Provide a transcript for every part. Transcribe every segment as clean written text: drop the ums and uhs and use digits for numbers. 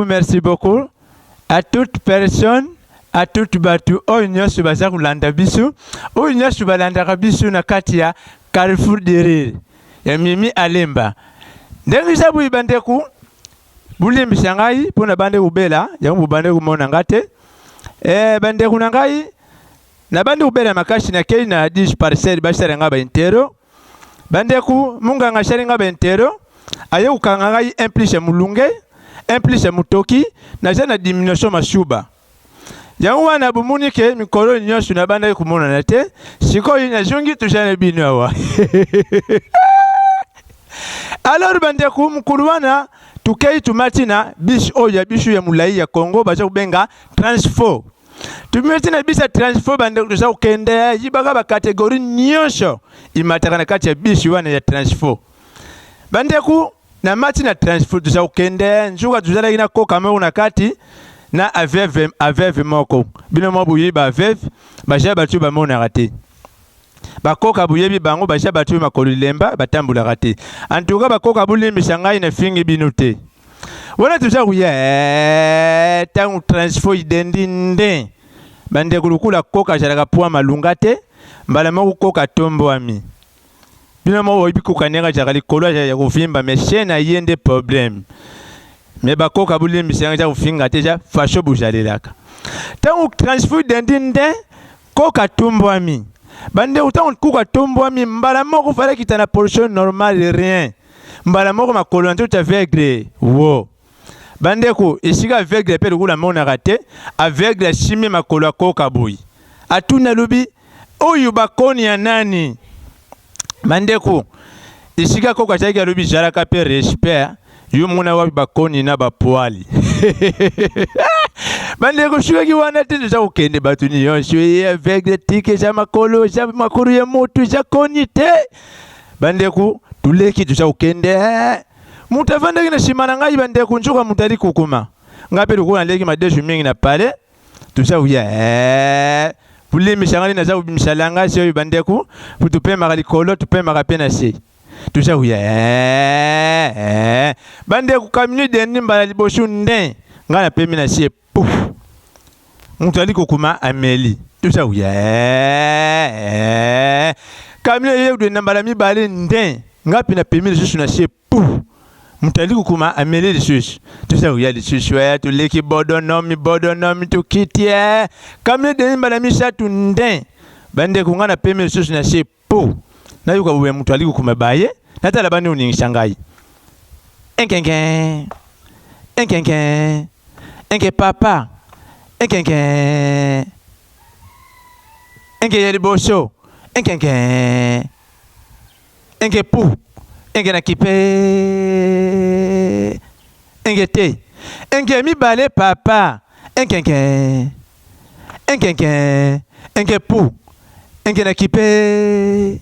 merci beaucoup à toute personne, à toute batu oyo nyonso baza kolanda biso, oyo nyonso balandaka biso na kati ya Carrefour de Rire ya Mimi Alemba. Ndenge za buyi bandeko bulimbisa ngai mpona bande kubela yango bande kumona ngate bandeko na ngai na bande kubela makashi na kei na 10 parcelle basara nga ba intero bandeko munga nga shari nga ba intero aye ukanga ngai implice mulunge implice mutoki na jana diminution mashuba yango wana bumunike mikolo nyonso na bande kumona na te sikoyi na jungi tujane bino awa. Alors bandeko mukulu wana tukei tumatina bish oya bishu ya mulai ya Kongo baza kubenga transfo tumatina bisa transfo bandeko tuza ukende yibaga ba kategori nyonso imataka na kati ya bishu wana ya transfo bandeko na matina transfo tuza ukende njuga tuzala ina koka mwe na kati na aveve moko bino mobu yiba aveve baja batu ba mona rate bakoka buyebi bango baja batu makolo lemba batambula rate antuka bakoka bulimbisa ngai na fingi bino te wala tuza kuya tangu transfo idendinde bande kulukula koka jalaka poa malunga te mbala moko koka tombo ami bino mo oyibi kokanega jaka likolo ya kuvimba meshena yende problem me bakoka bulimbisa ngai ja kufinga te ja fasho bujalelaka tangu transfo idendinde koka tombo ami bande utango kuka tombo ami mbala moko fallait qu'il na portion normale rien mbala moko makolo nto ta aveugle wo bande ko isika aveugle pe kula mona rate aveugle chimi makolo akoka boyi atuna lubi oyu bakoni ya nani bande ko isika koka chaika lubi jaraka pe respect yumuna wa bakoni na bapoali bande ko shuki wana tete za ukende batuni yonso aveugle tike za makolo ya moto za konite bande ko tuleki tuza ukende mutavanda kina shimana ngai bande ko njuka mutali kukuma ngape lukuna leki madeju mingi na pale tuza uya pulimi shangali na za ubimshalanga sio bande ko putupe magali kolo tupe magapena si tuza uya bande ko kamini deni mbala liboshu nde ngana pemi na sie pouf mutali kukuma ameli tuza uya kamini yedu nambala mibale nde ngapi na pemilisusu na sie pouf mutali kukuma amelilisusu tuza uyalisusu ya tuleki bodonomi tukitie kamini deni mbala misatu nde bande kungana pemilisusu na sie pouf na yuka uwe mutali kukuma baye natala bani uningishangai enkenke papa enkenke yeliboso enkenke pu na kipe te mi bale papa enkenke pu na kipe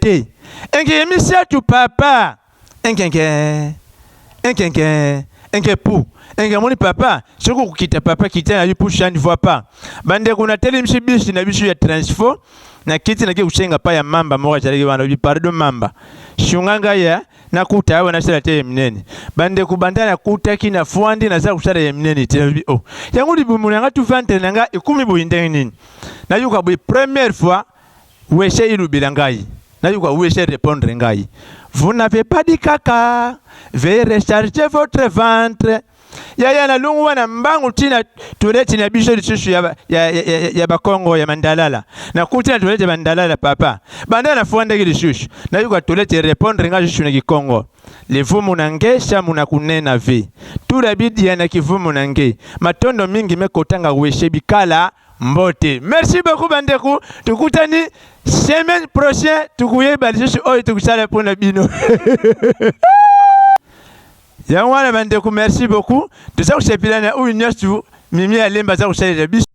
te mi setu papa enkenke pu moni papa soko kukita papa kita na yupusha ne voit pas bande kuna telemshi bishi na bishu ya transfo na kiti na kuchenga pa ya mamba moja jaleki bana bi pardon mamba shunganga ya na kuta awe na sala te mnene bande kubandana kuta kina fuandi na za kusala ya mnene te oh yangu libumuna ngatu vante nanga 10 buinde nini na yuka bu première fois weshe ilubila ngai na yuka weshe répondre ngai vous n'avez pas dit caca veuillez recharger votre ventre ya na lungu wana mbangu tina tuleti na bisho lisusu ya bakongo ya mandalala na kutina tuleti mandalala papa bandana na fuanda gili shushu na yuka tuleti répondre nga shushu na kikongo livumu nange shamu na kunena vi tulabidi ya na kivumu nange matondo mingi mekotanga weshe bikala mbote. Merci beaucoup bandeko tukutani semaine prochaine tukuyeba lisusu oyo tukusala pona bino. Yangwana bandeko merci beaucoup. Tuza kusepilana uyu nyosu Mimi Alemba za kusala biso.